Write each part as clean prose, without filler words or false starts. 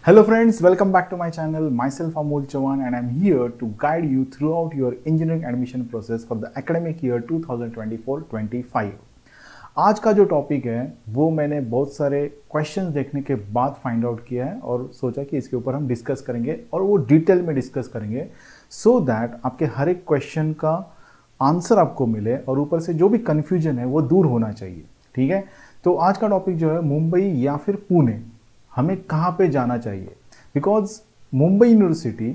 Hello friends, welcome back to my channel. Myself Amol Chavan and I'm here to guide you throughout your engineering admission process for the academic year 2024-25. आज का जो topic है वो मैंने बहुत सारे questions देखने के बाद फाइंड आउट किया है और सोचा कि इसके ऊपर हम डिस्कस करेंगे और वो डिटेल में डिस्कस करेंगे सो दैट आपके हर एक क्वेश्चन का आंसर आपको मिले और ऊपर से जो भी कन्फ्यूजन है वो दूर होना चाहिए। ठीक है, तो आज का टॉपिक जो है मुंबई या फिर पुणे, हमें कहाँ पे जाना चाहिए। बिकॉज मुंबई यूनिवर्सिटी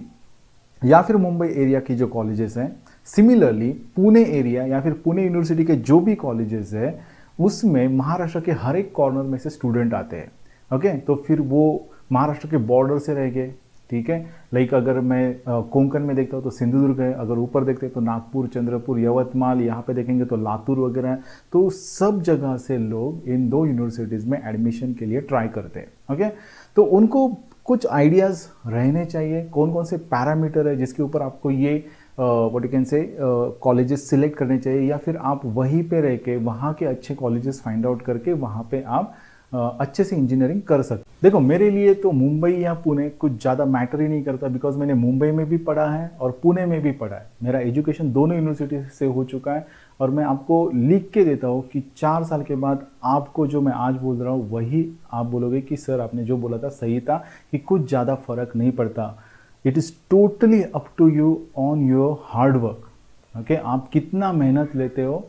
या फिर मुंबई एरिया की जो कॉलेजेस हैं, सिमिलरली पुणे एरिया या फिर पुणे यूनिवर्सिटी के जो भी कॉलेजेस है उसमें महाराष्ट्र के हर एक कॉर्नर में से स्टूडेंट आते हैं। ओके, तो फिर वो महाराष्ट्र के बॉर्डर से रह गए। ठीक है, लाइक अगर मैं कोंकण में देखता हूँ तो सिंधुदुर्ग है, अगर ऊपर देखते हैं तो नागपुर, चंद्रपुर, यवतमाल, यहाँ पे देखेंगे तो लातूर वगैरह है। तो सब जगह से लोग इन दो यूनिवर्सिटीज़ में एडमिशन के लिए ट्राई करते हैं। ओके, तो उनको कुछ आइडियाज़ रहने चाहिए कौन कौन से पैरामीटर है जिसके ऊपर आपको ये व्हाट यू कैन से कॉलेजेस सिलेक्ट करने चाहिए, या फिर आप वहीं पे रह के वहाँ के अच्छे कॉलेजेस फाइंड आउट करके वहाँ पे आप अच्छे से इंजीनियरिंग कर सकते। देखो, मेरे लिए तो मुंबई या पुणे कुछ ज़्यादा मैटर ही नहीं करता, बिकॉज मैंने मुंबई में भी पढ़ा है और पुणे में भी पढ़ा है। मेरा एजुकेशन दोनों यूनिवर्सिटी से हो चुका है और मैं आपको लिख के देता हूँ कि 4 साल के बाद आपको जो मैं आज बोल रहा हूँ वही आप बोलोगे कि सर आपने जो बोला था सही था, कि कुछ ज़्यादा फर्क नहीं पड़ता। It is totally up to you on your hard work. Okay, आप कितना मेहनत लेते हो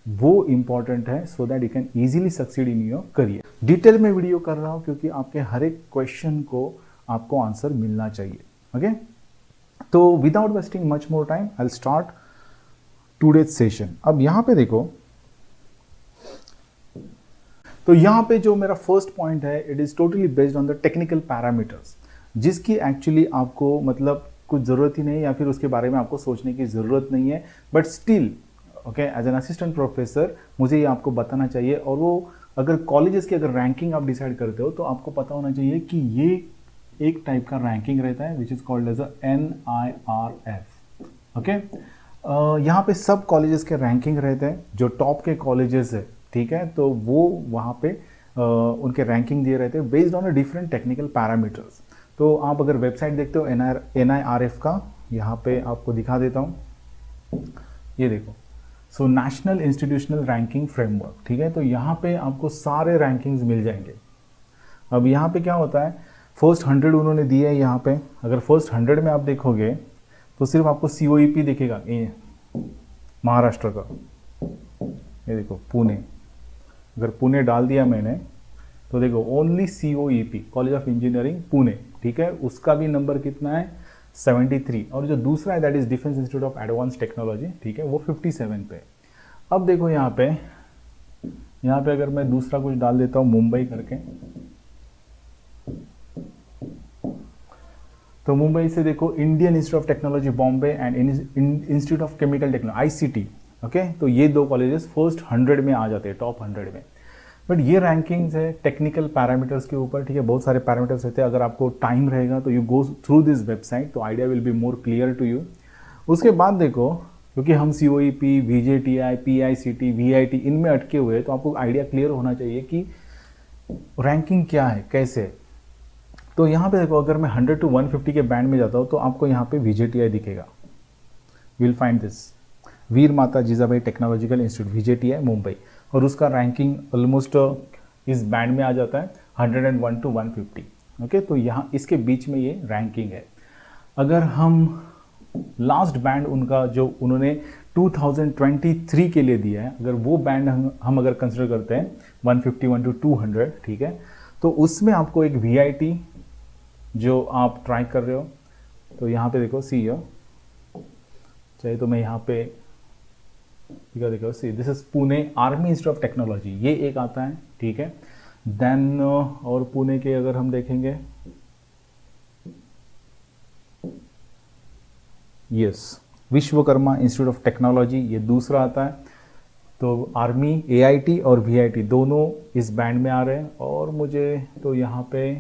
वो इम्पॉर्टेंट है, so that you can easily succeed in your career. Detail में वीडियो कर रहा हूँ क्योंकि आपके हर एक क्वेश्चन को आपको आंसर मिलना चाहिए। ओके, तो without wasting much more time I will start today's session. अब यहाँ पे देखो, तो यहाँ पे जो मेरा फर्स्ट पॉइंट है, it is totally based on the technical parameters, जिसकी एक्चुअली आपको मतलब कुछ ज़रूरत ही नहीं, या फिर उसके बारे में आपको सोचने की ज़रूरत नहीं है। But still okay, as an assistant professor मुझे ये आपको बताना चाहिए। और वो अगर कॉलेजेस की अगर रैंकिंग आप डिसाइड करते हो तो आपको पता होना चाहिए कि ये एक टाइप का रैंकिंग रहता है which is called as a NIRF। Okay, यहाँ पे सब कॉलेजेस के रैंकिंग रहते हैं, जो टॉप के कॉलेजेस है, ठीक है, तो वो वहाँ पे उनके रैंकिंग दिए रहते हैं based on a different technical parameters. तो आप अगर वेबसाइट देखते हो NIRF का, यहाँ पे आपको दिखा देता हूँ, ये देखो, so national institutional ranking framework. ठीक है, तो यहाँ पे आपको सारे रैंकिंग्स मिल जाएंगे। अब यहाँ पे क्या होता है, फर्स्ट 100 उन्होंने दिए है यहाँ पे। अगर फर्स्ट 100 में आप देखोगे तो सिर्फ आपको COEP दिखेगा, ये महाराष्ट्र का, ये देखो पुणे। अगर पुणे डाल दिया मैंने तो देखो only COEP, college of engineering Pune. ठीक है, उसका भी नंबर कितना है, 73। और जो दूसरा है that is defence institute of advance technology, ठीक है, वो 57 पे। अब देखो यहाँ पे अगर मैं दूसरा कुछ डाल देता हूँ मुंबई करके, तो मुंबई से देखो Indian institute of technology Bombay and institute of chemical technology ICT। Okay, तो ये दो कॉलेजेस फर्स्ट 100 में आ जाते हैं, टॉप 100 में। बट ये रैंकिंग्स है टेक्निकल पैरामीटर्स के ऊपर। ठीक है, बहुत सारे पैरामीटर्स रहते हैं। अगर आपको टाइम रहेगा तो you go through this website, तो idea will be more clear to you. उसके बाद देखो, क्योंकि हम COEP, VJTI, PICT, VIT इनमें अटके हुए हैं, तो आपको आइडिया क्लियर होना चाहिए कि रैंकिंग क्या है, कैसे है। तो यहाँ पे देखो, अगर मैं 100 to 150 के बैंड में जाता हूँ तो आपको यहाँ पे VJTI दिखेगा, विल फाइंड दिस, वीर माता Jijabai technological institute, VJTI Mumbai, और उसका रैंकिंग ऑलमोस्ट इस बैंड में आ जाता है 101 to 150। ओके, तो यहाँ इसके बीच में ये रैंकिंग है। अगर हम लास्ट बैंड उनका जो उन्होंने 2023 के लिए दिया है, अगर वो बैंड हम अगर कंसिडर करते हैं 151 to 200, ठीक है, तो उसमें आपको एक VIT जो आप ट्राई कर रहे हो, तो यहाँ पे देखो CEO, चाहे तो मैं यहाँ पे देखो see, this is Pune Army Institute of Technology, ये एक आता है। ठीक है, देन और पुणे के अगर हम देखेंगे, yes, Vishwakarma institute of Technology, ये दूसरा आता है। तो आर्मी, AIT और VIT दोनों इस बैंड में आ रहे हैं। और मुझे तो यहाँ पे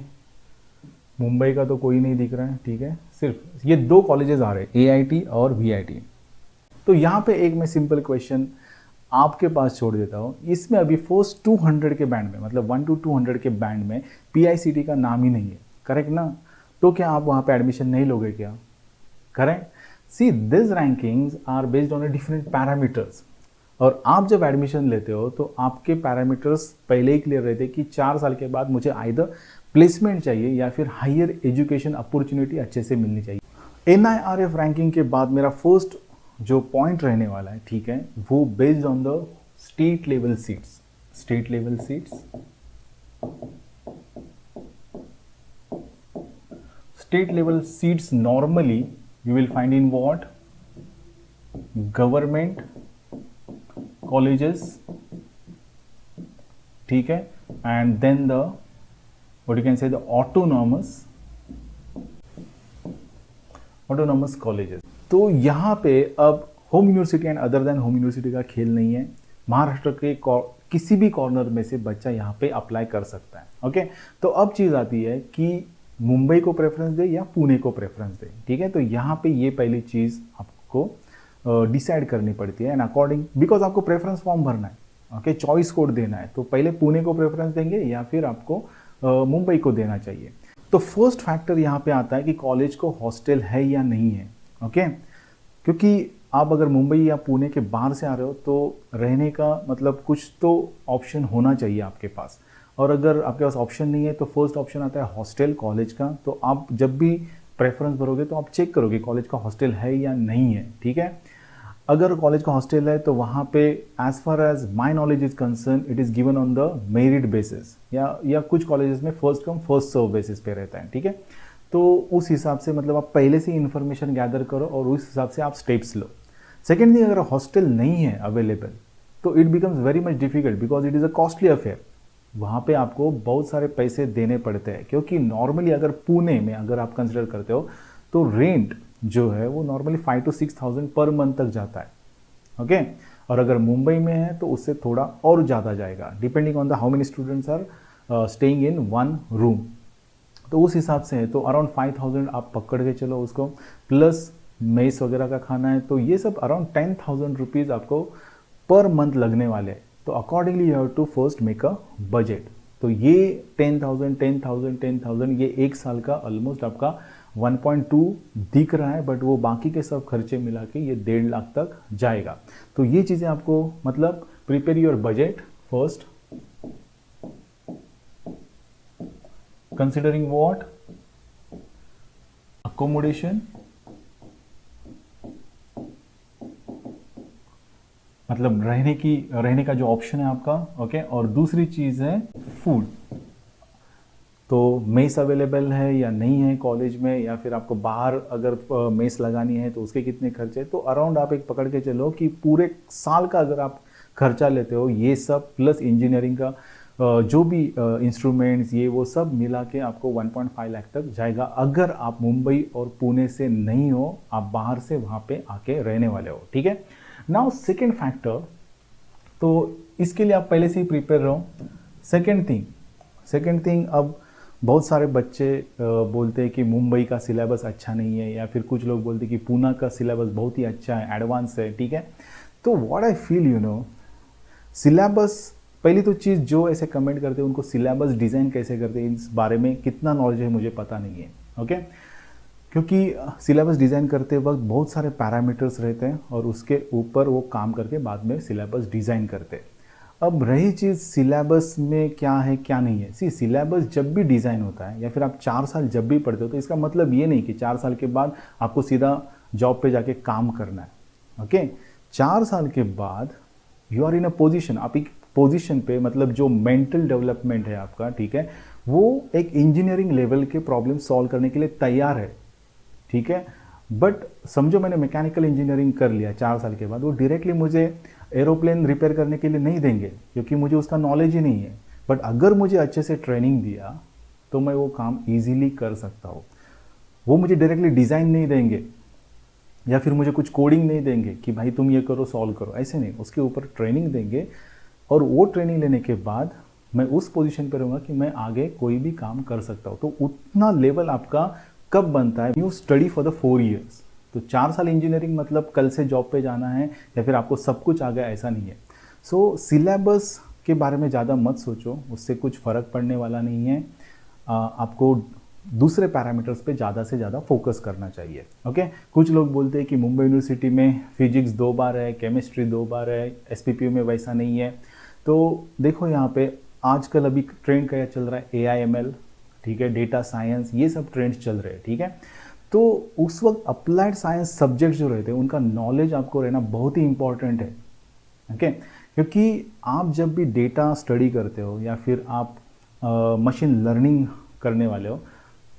मुंबई का तो कोई नहीं दिख रहा है। ठीक है, सिर्फ ये दो कॉलेजेस आ रहे हैं, AIT और VIT। तो यहाँ पे एक मैं सिंपल क्वेश्चन आपके पास छोड़ देता हूँ, इसमें अभी फर्स्ट 200 के बैंड में, मतलब 1 to 200 के बैंड में PICT का नाम ही नहीं है। करेक्ट ना? तो क्या आप वहाँ पे एडमिशन नहीं लोगे क्या? Correct? See this rankings are based on a different parameters, और आप जब एडमिशन लेते हो तो आपके पैरामीटर्स पहले ही क्लियर रहते हैं कि 4 साल के बाद मुझे आइदर प्लेसमेंट चाहिए या फिर हायर एजुकेशन अपॉर्चुनिटी अच्छे से मिलनी चाहिए। NIRF रैंकिंग के बाद मेरा फर्स्ट जो पॉइंट रहने वाला है, ठीक है, वो based on the state level seats. State level seats, state level seats normally you will find in what? Government colleges, ठीक है, and then the what you can say the autonomous colleges. तो यहाँ पे अब home university and other than home university का खेल नहीं है। महाराष्ट्र के किसी भी कॉर्नर में से बच्चा यहाँ पे अप्लाई कर सकता है। ओके, तो अब चीज़ आती है कि मुंबई को प्रेफरेंस दे या पुणे को प्रेफरेंस दे, ठीक है। तो यहाँ पे ये पहली चीज़ आपको डिसाइड करनी पड़ती है, एंड अकॉर्डिंग, बिकॉज आपको प्रेफरेंस फॉर्म भरना है, ओके, चॉइस कोड देना है, तो पहले पुणे को प्रेफरेंस देंगे या फिर आपको मुंबई को देना चाहिए। तो फर्स्ट फैक्टर यहाँ पे आता है कि कॉलेज को हॉस्टल है या नहीं है, ओके, क्योंकि आप अगर मुंबई या पुणे के बाहर से आ रहे हो तो रहने का मतलब कुछ तो ऑप्शन होना चाहिए आपके पास, और अगर आपके पास ऑप्शन नहीं है तो फर्स्ट ऑप्शन आता है हॉस्टल कॉलेज का। तो आप जब भी प्रेफरेंस भरोगे तो आप चेक करोगे कॉलेज का हॉस्टल है या नहीं है, ठीक है। अगर कॉलेज का हॉस्टल है तो वहाँ पे as far as my knowledge is concern it is given on the merit basis, या कुछ कॉलेजेस में first come first serve basis पे रहता है, ठीक है। तो उस हिसाब से मतलब आप पहले से इन्फॉर्मेशन गैदर करो और उस हिसाब से आप स्टेप्स लो। सेकेंड थिंग, अगर हॉस्टल नहीं है अवेलेबल तो it becomes very much difficult because it is a costly affair. वहाँ पे आपको बहुत सारे पैसे देने पड़ते हैं, क्योंकि नॉर्मली अगर पुणे में अगर आप कंसिडर करते हो तो रेंट जो है वो नॉर्मली 5,000 to 6,000 पर मंथ तक जाता है, ओके। और अगर मुंबई में है तो उससे थोड़ा और ज़्यादा जाएगा, depending on the how many students are staying in one room. तो उस हिसाब से है तो अराउंड 5,000 आप पकड़ के चलो उसको, प्लस मेस वगैरह का खाना है, तो ये सब अराउंड 10,000 रुपीज़ आपको पर मंथ लगने वाले हैं। तो accordingly you have to first make a budget. तो ये 10,000 ये एक साल का ऑलमोस्ट आपका 1.2 दिख रहा है, बट वो बाकी के सब खर्चे मिला के ये 1.5 लाख तक जाएगा। तो ये चीज़ें आपको मतलब prepare your budget first, considering what? Accommodation, मतलब रहने का जो ऑप्शन है आपका, ओके। और दूसरी चीज़ है फूड, तो मेस अवेलेबल है या नहीं है कॉलेज में, या फिर आपको बाहर अगर मेस लगानी है तो उसके कितने खर्चे। तो अराउंड आप एक पकड़ के चलो कि पूरे साल का अगर आप खर्चा लेते हो ये सब प्लस इंजीनियरिंग का जो भी इंस्ट्रूमेंट्स ये वो सब मिला के आपको 1.5 लाख तक जाएगा, अगर आप मुंबई और पुणे से नहीं हो, आप बाहर से वहाँ पे आके रहने वाले हो, ठीक है। नाउ सेकेंड फैक्टर, तो इसके लिए आप पहले से ही प्रिपेयर रहो। सेकेंड थिंग, अब बहुत सारे बच्चे बोलते हैं कि मुंबई का सिलेबस अच्छा नहीं है, या फिर कुछ लोग बोलते हैं कि पुणे का सिलेबस बहुत ही अच्छा है, एडवांस है, ठीक है। तो व्हाट आई फील सिलेबस, पहली तो चीज़ जो ऐसे कमेंट करते हैं उनको सिलेबस डिज़ाइन कैसे करते हैं इस बारे में कितना नॉलेज है मुझे पता नहीं है, ओके। क्योंकि सिलेबस डिज़ाइन करते वक्त बहुत सारे पैरामीटर्स रहते हैं और उसके ऊपर वो काम करके बाद में सिलेबस डिज़ाइन करते हैं। अब रही चीज़ सिलेबस में क्या है क्या नहीं है, सिलेबस जब भी डिज़ाइन होता है या फिर आप 4 साल जब भी पढ़ते हो तो इसका मतलब ये नहीं कि 4 साल के बाद आपको सीधा जॉब पे जाके काम करना है, ओके। 4 साल के बाद you are in a position, आप एक पोजीशन पे, मतलब जो मेंटल डेवलपमेंट है आपका, ठीक है, वो एक इंजीनियरिंग लेवल के प्रॉब्लम सॉल्व करने के लिए तैयार है, ठीक है। बट समझो मैंने मैकेनिकल इंजीनियरिंग कर लिया 4 साल के बाद, वो डायरेक्टली मुझे एरोप्लेन रिपेयर करने के लिए नहीं देंगे क्योंकि मुझे उसका नॉलेज ही नहीं है। बट अगर मुझे अच्छे से ट्रेनिंग दिया तो मैं वो काम ईजिली कर सकता हूँ। वो मुझे डायरेक्टली डिज़ाइन नहीं देंगे या फिर मुझे कुछ कोडिंग नहीं देंगे कि भाई तुम ये करो सॉल्व करो, ऐसे नहीं, उसके ऊपर ट्रेनिंग देंगे और वो ट्रेनिंग लेने के बाद मैं उस पोजीशन पर रहूँगा कि मैं आगे कोई भी काम कर सकता हूँ। तो उतना लेवल आपका कब बनता है? You study for the 4 years. तो 4 साल इंजीनियरिंग मतलब कल से जॉब पे जाना है या फिर आपको सब कुछ आ गया, ऐसा नहीं है। सो सिलेबस के बारे में ज़्यादा मत सोचो, उससे कुछ फ़र्क पड़ने वाला नहीं है। आपको दूसरे पैरामीटर्स पे ज़्यादा से ज़्यादा फोकस करना चाहिए। ओके, कुछ लोग बोलते हैं कि मुंबई यूनिवर्सिटी में फिजिक्स 2 बार है, केमिस्ट्री 2 बार है, एसपीपीयू में वैसा नहीं है। तो देखो यहाँ पे आजकल अभी ट्रेंड क्या चल रहा है, AIML, ठीक है, डेटा साइंस, ये सब ट्रेंड्स चल रहे हैं, ठीक है। तो उस वक्त अप्लाइड साइंस सब्जेक्ट जो रहते हैं उनका नॉलेज आपको रहना बहुत ही इंपॉर्टेंट है। ओके, क्योंकि आप जब भी डेटा स्टडी करते हो या फिर आप मशीन लर्निंग करने वाले हो,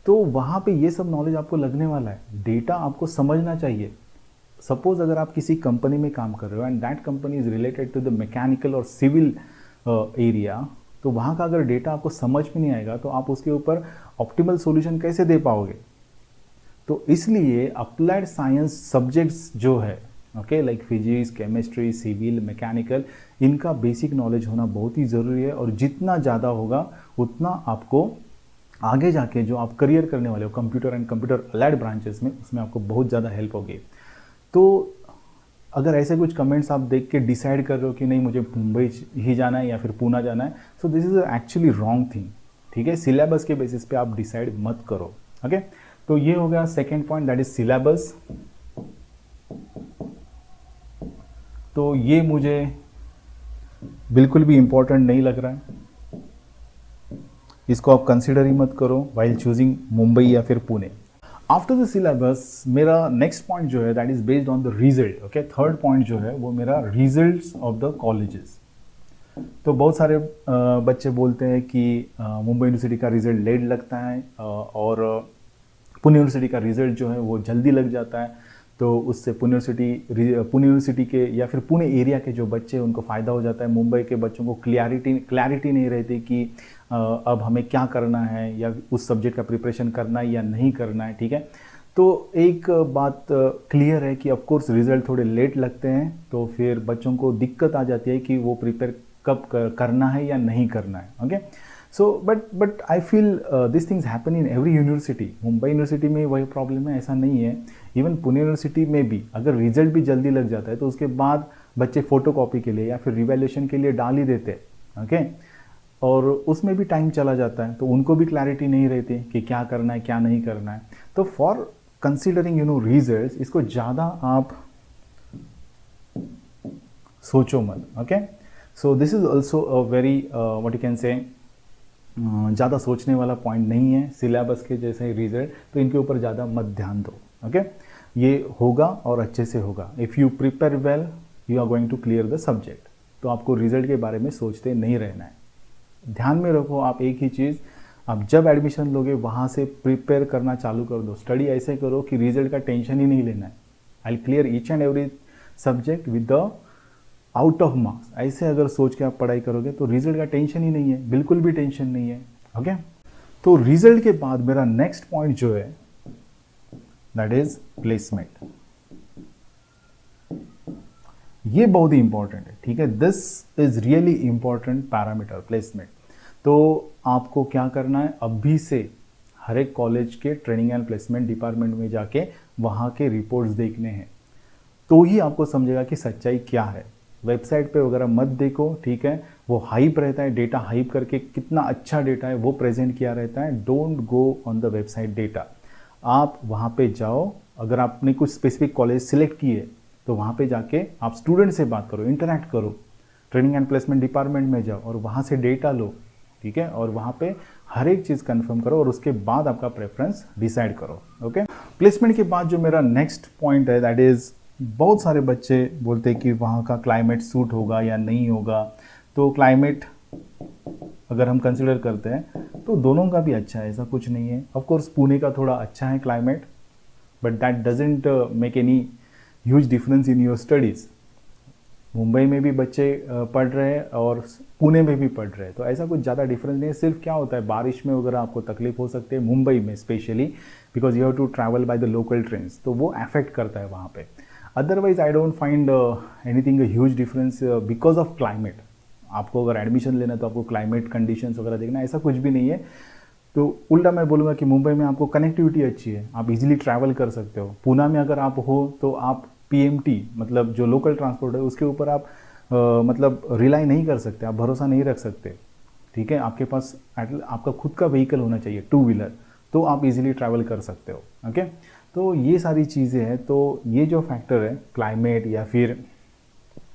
तो वहाँ पे ये सब नॉलेज आपको लगने वाला है। डेटा आपको समझना चाहिए। सपोज अगर आप किसी कंपनी में काम कर रहे हो and that company is related to the mechanical और सिविल एरिया, तो वहाँ का अगर डेटा आपको समझ में नहीं आएगा तो आप उसके ऊपर ऑप्टिमल सॉल्यूशन कैसे दे पाओगे। तो इसलिए अप्लाइड साइंस सब्जेक्ट्स जो है, okay, like physics, chemistry, civil, mechanical, इनका बेसिक नॉलेज होना बहुत ही ज़रूरी है। और जितना ज़्यादा होगा उतना आपको आगे जाके जो आप करियर करने वाले हो computer and computer allied branches में, उसमें आपको बहुत ज़्यादा हेल्प होगी। तो अगर ऐसे कुछ कमेंट्स आप देख के डिसाइड कर रहे हो कि नहीं मुझे मुंबई ही जाना है या फिर पूना जाना है, so this is actually wrong thing, ठीक है। सिलेबस के बेसिस पे आप डिसाइड मत करो। ओके, तो ये हो गया second point, that is syllabus. तो ये मुझे बिल्कुल भी इंपॉर्टेंट नहीं लग रहा है, इसको आप कंसिडर ही मत करो वाइल चूजिंग मुंबई या फिर पुणे। आफ्टर द सिलेबस मेरा नेक्स्ट पॉइंट जो है that is based on the result. Okay, third point जो है वो मेरा रिजल्ट्स ऑफ द कॉलेजेस। तो बहुत सारे बच्चे बोलते हैं कि मुंबई यूनिवर्सिटी का रिजल्ट लेट लगता है और पुणे यूनिवर्सिटी का रिजल्ट जो है वो जल्दी लग जाता है। तो उससे पुणे यूनिवर्सिटी के या फिर पुणे एरिया के जो बच्चे हैं उनको फ़ायदा हो जाता है। मुंबई के बच्चों को क्लैरिटी नहीं रहती कि अब हमें क्या करना है या उस सब्जेक्ट का प्रिपरेशन करना है या नहीं करना है, ठीक है। तो एक बात क्लियर है कि ऑफ कोर्स रिजल्ट थोड़े लेट लगते हैं, तो फिर बच्चों को दिक्कत आ जाती है कि वो प्रिपेयर कब करना है या नहीं करना है। Okay, so but I feel this things happen in every university. Mumbai university में वही प्रॉब्लम है, ऐसा नहीं है। इवन पुणे यूनिवर्सिटी में भी अगर रिजल्ट भी जल्दी लग जाता है तो उसके बाद बच्चे फोटोकॉपी के लिए या फिर रिवैल्यूएशन के लिए डाल ही देते हैं। ओके, और उसमें भी टाइम चला जाता है, तो उनको भी क्लैरिटी नहीं रहती कि क्या करना है क्या नहीं करना है। तो फॉर कंसिडरिंग रिजल्ट्स, इसको ज़्यादा आप सोचो मत। Okay, so this is also a very what you can से ज़्यादा सोचने वाला पॉइंट नहीं है। सिलेबस के जैसे रिजल्ट, तो इनके ऊपर ज़्यादा मत ध्यान दो। ओके, ये होगा और अच्छे से होगा। If you prepare well you are going to clear the subject. तो आपको रिजल्ट के बारे में सोचते नहीं रहना है। ध्यान में रखो आप एक ही चीज़, आप जब एडमिशन लोगे वहाँ से प्रिपेयर करना चालू कर दो। स्टडी ऐसे करो कि रिजल्ट का टेंशन ही नहीं लेना है। I clear each and every subject with the out of marks. ऐसे अगर सोच के आप पढ़ाई करोगे तो रिजल्ट का टेंशन ही नहीं है, बिल्कुल भी टेंशन नहीं है। ओके, तो रिजल्ट के बाद मेरा नेक्स्ट पॉइंट जो है दैट इज प्लेसमेंट। ये बहुत ही इंपॉर्टेंट है, ठीक है। This is really important parameter, placement. तो आपको क्या करना है, अभी से हर एक कॉलेज के ट्रेनिंग एंड प्लेसमेंट डिपार्टमेंट में जाके वहाँ के रिपोर्ट्स देखने हैं, तो ही आपको समझेगा कि सच्चाई क्या है। वेबसाइट पे वगैरह मत देखो, ठीक है। वो हाइप रहता है, डेटा हाइप करके कितना अच्छा डेटा है वो प्रेजेंट किया रहता है। Don't go on the website data. आप वहाँ पे जाओ, अगर आपने कुछ स्पेसिफिक कॉलेज सिलेक्ट किए तो वहाँ पे जाके आप स्टूडेंट से बात करो, इंटरेक्ट करो, ट्रेनिंग एंड प्लेसमेंट डिपार्टमेंट में जाओ और वहाँ से डेटा लो, ठीक है। और वहाँ पे हर एक चीज़ कंफर्म करो और उसके बाद आपका प्रेफरेंस डिसाइड करो। ओके, प्लेसमेंट के बाद जो मेरा नेक्स्ट पॉइंट है दैट इज़, बहुत सारे बच्चे बोलते हैं कि वहाँ का क्लाइमेट सूट होगा या नहीं होगा। तो क्लाइमेट अगर हम कंसिडर करते हैं तो दोनों का भी अच्छा है, ऐसा कुछ नहीं है। ऑफ कोर्स पुणे का थोड़ा अच्छा है climate, but that doesn't make any huge difference in your studies. Mumbai में भी बच्चे पढ़ रहे हैं और पुणे में भी पढ़ रहे हैं, तो ऐसा कुछ ज़्यादा डिफरेंस नहीं है। सिर्फ क्या होता है, बारिश में वगैरह आपको तकलीफ हो सकती है मुंबई में specially, because you have to travel by the local trains, तो वो अफेक्ट करता है वहाँ पे। Otherwise I don't find anything a huge difference because of climate. आपको अगर एडमिशन लेना है तो आपको क्लाइमेट कंडीशंस वगैरह देखना, ऐसा कुछ भी नहीं है। तो उल्टा मैं बोलूँगा कि मुंबई में आपको कनेक्टिविटी अच्छी है, आप इजीली ट्रैवल कर सकते हो। पूना में अगर आप हो तो आप PMT मतलब जो लोकल ट्रांसपोर्ट है उसके ऊपर आप मतलब रिलाई नहीं कर सकते, आप भरोसा नहीं रख सकते, ठीक है। आपके पास आपका खुद का व्हीकल होना चाहिए, 2 व्हीलर। तो आप इजीली ट्रैवल कर सकते हो। ओके, तो ये सारी चीज़ें हैं। तो ये जो फैक्टर है क्लाइमेट या फिर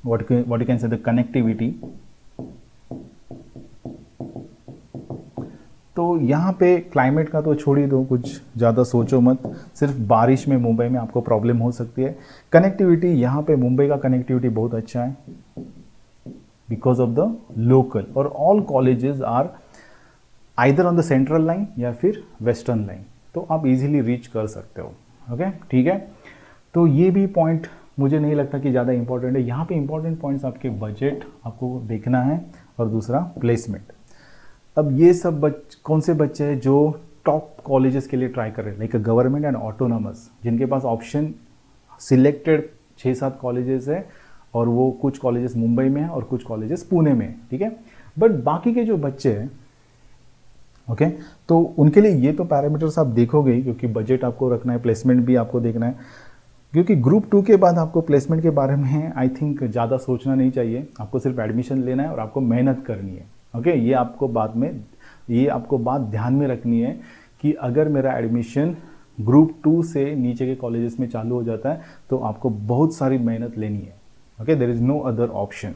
what you can say the connectivity, तो यहाँ पे क्लाइमेट का तो छोड़ ही दो, कुछ ज़्यादा सोचो मत, सिर्फ बारिश में मुंबई में आपको प्रॉब्लम हो सकती है। कनेक्टिविटी, यहाँ पे मुंबई का कनेक्टिविटी बहुत अच्छा है बिकॉज ऑफ द लोकल, और all colleges are either on the central line या फिर वेस्टर्न लाइन, तो आप इजीली रीच कर सकते हो। ओके, ठीक है। तो ये भी पॉइंट मुझे नहीं लगता कि ज़्यादा इंपॉर्टेंट है। यहाँ पे इंपॉर्टेंट पॉइंट्स आपके बजट आपको देखना है, और दूसरा प्लेसमेंट। अब ये सब कौन से बच्चे हैं जो टॉप कॉलेजेस के लिए ट्राई कर रहे हैं, लाइक गवर्नमेंट एंड ऑटोनॉमस, जिनके पास ऑप्शन सिलेक्टेड 6-7 कॉलेजेस है, और वो कुछ कॉलेजेस मुंबई में है और कुछ कॉलेजेस पुणे में है, ठीक है। बट बाकी के जो बच्चे हैं, ओके, तो उनके लिए ये तो पैरामीटर्स आप देखोगे ही, क्योंकि बजट आपको रखना है, प्लेसमेंट भी आपको देखना है, क्योंकि ग्रुप 2 के बाद आपको प्लेसमेंट के बारे में आई थिंक ज़्यादा सोचना नहीं चाहिए। आपको सिर्फ एडमिशन लेना है और आपको मेहनत करनी है। ओके, ये आपको बात ध्यान में रखनी है कि अगर मेरा एडमिशन ग्रुप 2 से नीचे के कॉलेजेस में चालू हो जाता है तो आपको बहुत सारी मेहनत लेनी है। Okay, there is no other option.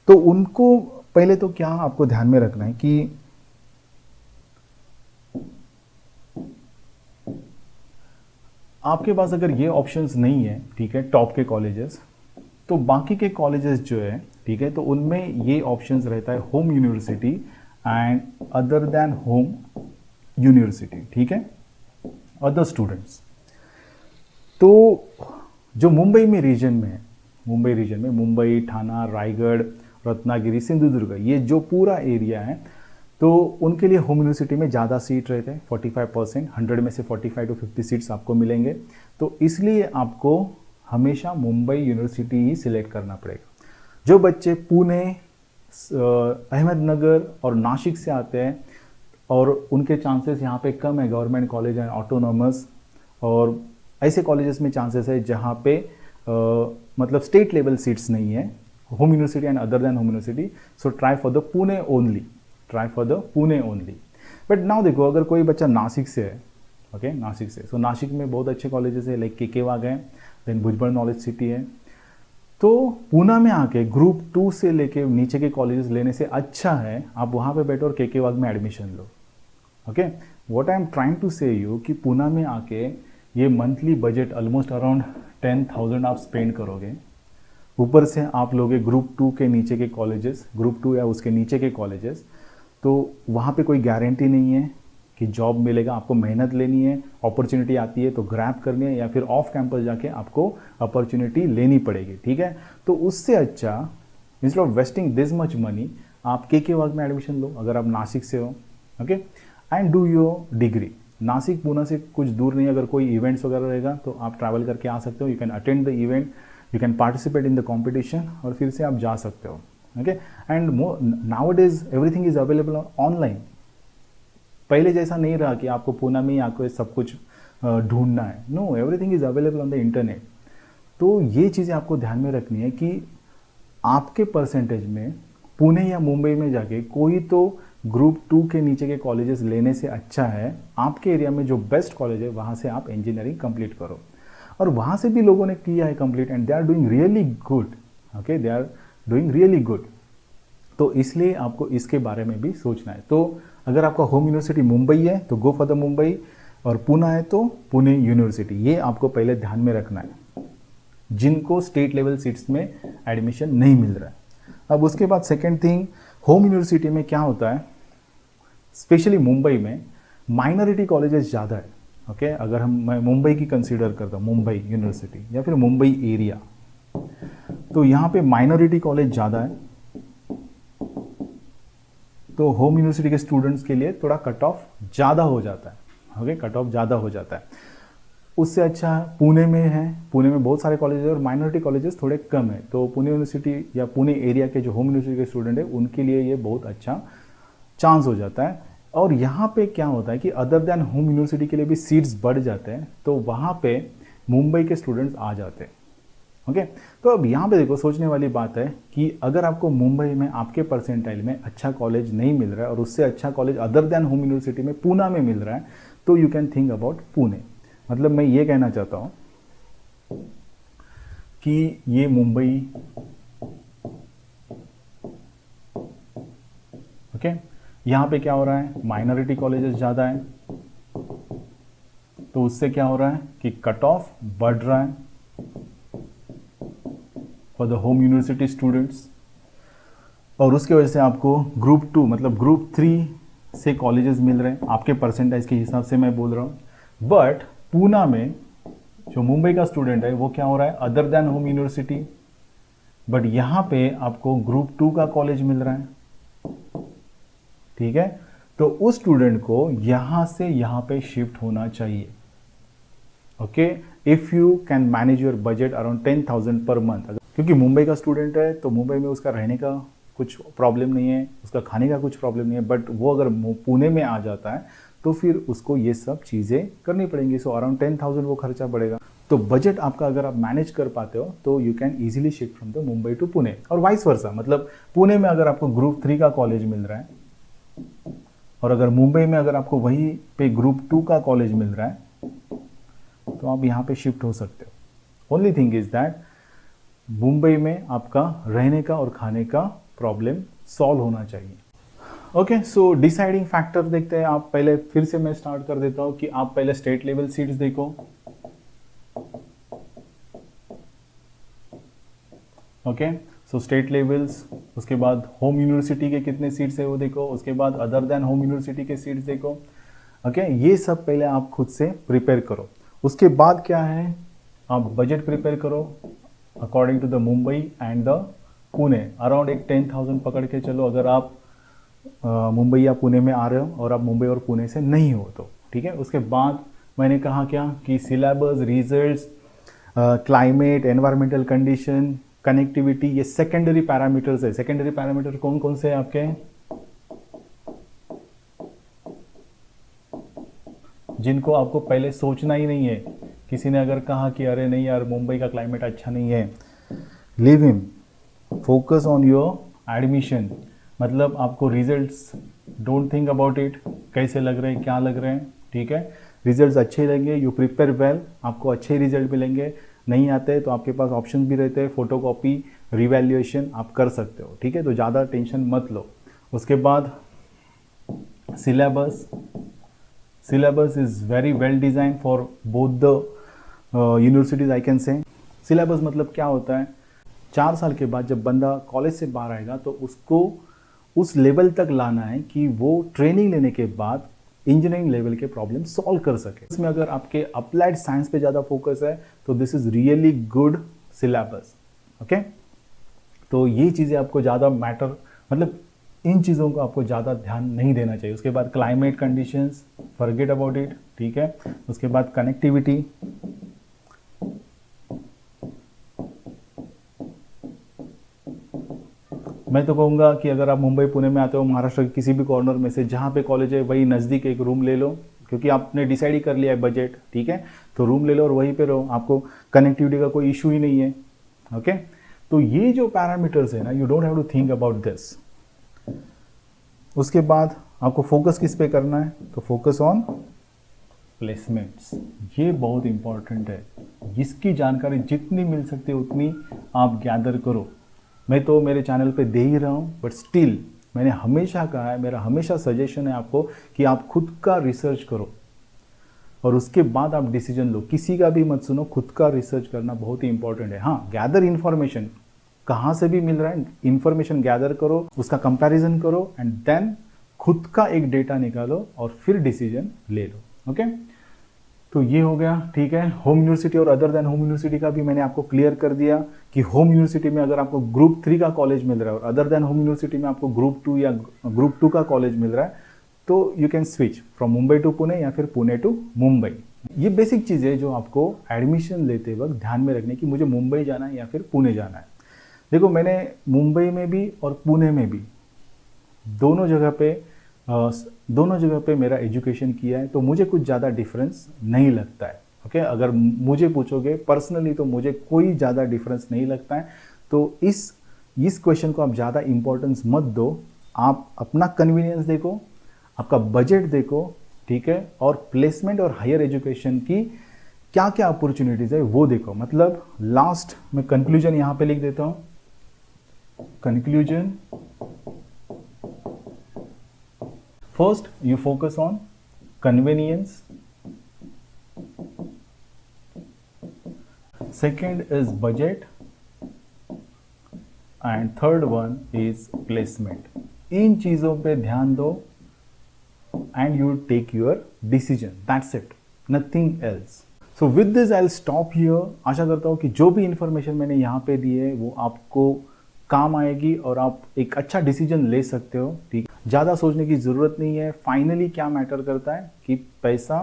तो उनको पहले तो क्या आपको ध्यान में रखना है कि आपके पास अगर ये ऑप्शंस नहीं है, ठीक है, टॉप के कॉलेजेस, तो बाकी के कॉलेजेस जो है, ठीक है, तो उनमें ये ऑप्शंस रहता है home university and other than home university, ठीक है, अदर स्टूडेंट्स। तो जो मुंबई में रीजन में है, मुंबई, ठाणा, रायगढ़, रत्नागिरी, सिंधुदुर्ग, ये जो पूरा एरिया है, तो उनके लिए होम यूनिवर्सिटी में ज़्यादा सीट रहते हैं, 45%, 100 में से 45 to 50 सीट्स आपको मिलेंगे। तो इसलिए आपको हमेशा मुंबई यूनिवर्सिटी ही सिलेक्ट करना पड़ेगा। जो बच्चे पुणे, अहमदनगर और नासिक से आते हैं, और उनके चांसेस यहाँ पे कम है, गवर्नमेंट कॉलेज एंड ऑटोनॉमस, और ऐसे कॉलेजेस में चांसेस है जहाँ पे मतलब स्टेट लेवल सीट्स नहीं है, home university and other than home university, so try for the Pune only. But now देखो, अगर कोई बच्चा नासिक से है, ओके, नासिक से, सो नासिक में बहुत अच्छे कॉलेजेस है, लाइक केकेवाग है, देन भुजबल नॉलेज सिटी है। तो पूना में आके ग्रुप 2 से लेके नीचे के कॉलेजेस लेने से अच्छा है आप वहाँ पे बैठो और केकेवाग में एडमिशन लो। Okay, what I am trying to say you कि पूना में आके ये मंथली बजट ऑलमोस्ट अराउंड 10,000 आप स्पेंड करोगे, ऊपर से आप लोगे ग्रुप 2 के नीचे के कॉलेजेस, ग्रुप 2 या उसके नीचे के कॉलेजेस, तो वहाँ पे कोई गारंटी नहीं है कि जॉब मिलेगा, आपको मेहनत लेनी है, अपॉर्चुनिटी आती है तो ग्रैब करनी है, या फिर ऑफ कैंपस जाके आपको अपॉर्चुनिटी लेनी पड़ेगी, ठीक है। तो उससे अच्छा, instead of wasting this much money, आप केकेवाग में एडमिशन लो अगर आप नासिक से हो, okay, and do your degree. Nashik Poona से कुछ दूर नहीं, अगर कोई इवेंट्स वगैरह रहेगा तो आप ट्रैवल करके आ सकते हो, you can attend the event, you can participate in the competition, और फिर से आप जा सकते हो। Okay, and nowadays everything is available online. पहले जैसा नहीं रहा कि आपको पूना में ही आकर सब कुछ ढूंढना है, no, everything is available on the internet. तो ये चीज़ें आपको ध्यान में रखनी है कि आपके परसेंटेज में पुणे या मुंबई में जाके कोई तो ग्रुप 2 के नीचे के कॉलेजेस लेने से अच्छा है आपके एरिया में जो बेस्ट कॉलेज है वहाँ से आप इंजीनियरिंग कंप्लीट करो। और वहाँ से भी लोगों ने किया है complete, and they are doing really good. Okay, they are doing really good. तो इसलिए आपको इसके बारे में भी सोचना है। तो अगर आपका होम यूनिवर्सिटी मुंबई है तो गो फॉर द मुंबई, और पुणे है तो पुणे यूनिवर्सिटी, ये आपको पहले ध्यान में रखना है जिनको स्टेट लेवल सीट्स में एडमिशन नहीं मिल रहा है। अब उसके बाद सेकेंड थिंग, होम यूनिवर्सिटी में क्या होता है, स्पेशली मुंबई में माइनॉरिटी कॉलेजेस ज़्यादा है। ओके, अगर मैं मुंबई की कंसीडर करता हूँ, मुंबई यूनिवर्सिटी या फिर मुंबई एरिया, तो यहाँ पे माइनॉरिटी कॉलेज ज़्यादा है, तो होम यूनिवर्सिटी के स्टूडेंट्स के लिए थोड़ा कट ऑफ ज़्यादा हो जाता है। ओके, कट ऑफ ज़्यादा हो जाता है। उससे अच्छा पुणे में है, पुणे में बहुत सारे कॉलेजेस और माइनॉरिटी कॉलेजेस थोड़े कम है, तो पुणे यूनिवर्सिटी या पुणे एरिया के जो होम यूनिवर्सिटी के स्टूडेंट है उनके लिए ये बहुत अच्छा चांस हो जाता है। और यहाँ पे क्या होता है कि अदर देन होम यूनिवर्सिटी के लिए भी सीट्स बढ़ जाते हैं, तो वहाँ पे मुंबई के स्टूडेंट्स आ जाते हैं। ओके, तो अब यहाँ पे देखो, सोचने वाली बात है कि अगर आपको मुंबई में आपके परसेंटाइल में अच्छा कॉलेज नहीं मिल रहा है और उससे अच्छा college other than home university में पूना में मिल रहा है, तो you can think about Pune. मतलब मैं ये कहना चाहता हूँ कि ये मुंबई, ओके, यहाँ पे क्या हो रहा है, माइनॉरिटी कॉलेजेस ज़्यादा है, तो उससे क्या हो रहा है कि कट ऑफ बढ़ रहा है for the home university students, और उसके वजह से आपको ग्रुप 2 मतलब ग्रुप 3 से कॉलेजेस मिल रहे हैं, आपके परसेंटेज के हिसाब से मैं बोल रहा हूँ। बट पूना में जो मुंबई का स्टूडेंट है वो क्या हो रहा है, other than home university, but यहाँ पे आपको ग्रुप 2 का कॉलेज मिल रहा है, ठीक है। तो उस स्टूडेंट को यहाँ से यहाँ पे शिफ्ट होना चाहिए, okay, if you can manage your budget around 10,000 per month. क्योंकि मुंबई का स्टूडेंट है तो मुंबई में उसका रहने का कुछ प्रॉब्लम नहीं है, उसका खाने का कुछ प्रॉब्लम नहीं है, बट वो अगर पुणे में आ जाता है तो फिर उसको ये सब चीज़ें करनी पड़ेंगी, सो अराउंड 10,000 वो खर्चा बढ़ेगा। तो बजट आपका अगर आप मैनेज कर पाते हो तो you can easily shift from the Mumbai to Pune, और वाइस वर्सा। मतलब पुणे में अगर आपको ग्रुप 3 का कॉलेज मिल रहा है और अगर मुंबई में अगर आपको वहीं पे ग्रुप 2 का कॉलेज मिल रहा है तो आप यहाँ पे शिफ्ट हो सकते हो। Only thing is that Mumbai में आपका रहने का और खाने का प्रॉब्लम सॉल्व होना चाहिए। ओके, सो डिसाइडिंग फैक्टर देखते हैं। आप पहले फिर से मैं स्टार्ट कर देता हूँ कि आप पहले स्टेट लेवल सीट्स देखो, ओके, सो स्टेट लेवल्स, उसके बाद होम यूनिवर्सिटी के कितने सीट्स है वो देखो, उसके बाद अदर देन होम यूनिवर्सिटी के सीट्स देखो, ओके, ये सब पहले आप खुद से प्रिपेयर करो। उसके बाद क्या है, आप बजट प्रिपेयर करो according to the Mumbai and the Pune, around एक 10,000 पकड़ के चलो अगर आप मुंबई या पुणे में आ रहे हो और आप मुंबई और पुणे से नहीं हो तो, ठीक है। उसके बाद मैंने कहा क्या कि syllabus, results, climate, environmental condition, connectivity, ये सेकेंडरी पैरामीटर्स है। सेकेंडरी पैरामीटर कौन कौन से हैं आपके, जिनको आपको पहले सोचना ही नहीं है। किसी ने अगर कहा कि अरे नहीं यार मुंबई का क्लाइमेट अच्छा नहीं है, leave him, focus on your admission. मतलब आपको results, don't think about it कैसे लग रहे हैं, क्या लग रहे हैं, ठीक है। रिजल्ट्स अच्छे लगेंगे, यू प्रिपेयर वेल, आपको अच्छे रिजल्ट मिलेंगे। नहीं आते तो आपके पास ऑप्शन भी रहते हैं, फोटोकॉपी, रिवैल्यूएशन आप कर सकते हो, ठीक है। तो ज़्यादा टेंशन मत लो। उसके बाद syllabus, syllabus is very well design for both the universities I can say. Syllabus मतलब क्या होता है, 4 साल के बाद जब बंदा कॉलेज से बाहर आएगा तो उसको उस लेवल तक लाना है कि वो ट्रेनिंग लेने के बाद इंजीनियरिंग लेवल के प्रॉब्लम सॉल्व कर सके। इसमें अगर आपके अप्लाइड साइंस पे ज़्यादा फोकस है तो this is really good syllabus, okay. तो ये चीज़ें आपको ज़्यादा मैटर, मतलब इन चीज़ों को आपको ज़्यादा ध्यान नहीं देना चाहिए। उसके बाद climate conditions, forget about it, ठीक है। उसके बाद कनेक्टिविटी, मैं तो कहूँगा कि अगर आप मुंबई पुणे में आते हो, महाराष्ट्र के किसी भी कॉर्नर में से जहाँ पे कॉलेज है वही नज़दीक एक रूम ले लो, क्योंकि आपने डिसाइड ही कर लिया है बजट, ठीक है। तो रूम ले लो और वहीं पे रहो, आपको कनेक्टिविटी का कोई इशू ही नहीं है, ओके। तो ये जो पैरामीटर्स है ना, you don't have to think about this. उसके बाद आपको फोकस किस पे करना है, तो फोकस ऑन प्लेसमेंट्स, ये बहुत इंपॉर्टेंट है। इसकी जानकारी जितनी मिल सकती है उतनी आप गैदर करो। मैं तो मेरे चैनल पे दे ही रहा हूँ, बट स्टिल मैंने हमेशा कहा है, मेरा हमेशा सजेशन है आपको कि आप खुद का रिसर्च करो और उसके बाद आप डिसीजन लो। किसी का भी मत सुनो, खुद का रिसर्च करना बहुत ही इंपॉर्टेंट है। हाँ, गैदर इन्फॉर्मेशन, कहाँ से भी मिल रहा है इन्फॉर्मेशन गैदर करो, उसका कंपैरिजन करो एंड देन खुद का एक डेटा निकालो और फिर डिसीजन ले लो, ओके। तो ये हो गया, ठीक है। होम यूनिवर्सिटी और अदर देन होम यूनिवर्सिटी का भी मैंने आपको क्लियर कर दिया कि होम यूनिवर्सिटी में अगर आपको ग्रुप 3 का कॉलेज मिल रहा है और अदर देन होम यूनिवर्सिटी में आपको ग्रुप 2 या ग्रुप 2 का कॉलेज मिल रहा है तो you can switch from Mumbai to Pune या फिर पुणे टू मुंबई। ये बेसिक चीज़ है जो आपको एडमिशन लेते वक्त ध्यान में रखने की, मुझे मुंबई जाना है या फिर पुणे जाना है। देखो, मैंने मुंबई में भी और पुणे में भी दोनों जगह पे मेरा एजुकेशन किया है, तो मुझे कुछ ज़्यादा डिफरेंस नहीं लगता है, ओके। अगर मुझे पूछोगे पर्सनली तो मुझे कोई ज़्यादा डिफरेंस नहीं लगता है। तो इस क्वेश्चन को आप ज़्यादा इंपॉर्टेंस मत दो। आप अपना कन्वीनियंस देखो, आपका बजट देखो ठीक है, और प्लेसमेंट और हायर एजुकेशन की क्या क्या अपॉर्चुनिटीज है वो देखो। मतलब लास्ट में कंक्लूजन यहां पे लिख देता हूं। Conclusion, first you focus on convenience, second is budget, and third one is placement. इन चीजों पे ध्यान दो and you take your decision, that's it, nothing else. So with this I will stop here. आशा करता हूँ कि जो भी इंफॉर्मेशन मैंने यहाँ पे दी है वो आपको काम आएगी और आप एक अच्छा डिसीजन ले सकते हो। ठीक, ज़्यादा सोचने की ज़रूरत नहीं है। फाइनली क्या मैटर करता है कि पैसा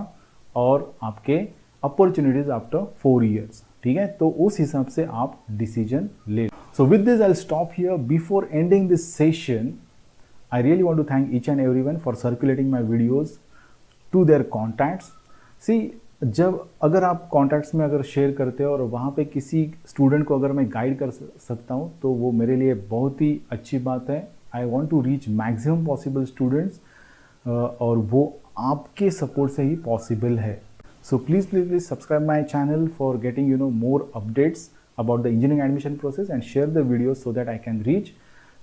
और आपके अपॉर्चुनिटीज आफ्टर 4 years, ठीक है, तो उस हिसाब से आप डिसीजन ले। सो with this I will stop here. Before ending this session, I really want to thank each and everyone for circulating my videos to their contacts. See, जब अगर आप कॉन्टैक्ट्स में अगर शेयर करते हो और वहाँ पे किसी स्टूडेंट को अगर मैं गाइड कर सकता हूँ तो वो मेरे लिए बहुत ही अच्छी बात है। I want to reach maximum possible students और वो आपके सपोर्ट से ही पॉसिबल है। So please subscribe my channel for getting more updates about the engineering admission process and share the videos so that I can reach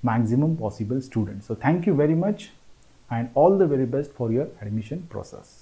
maximum possible students. So thank you very much and all the very best for your admission process.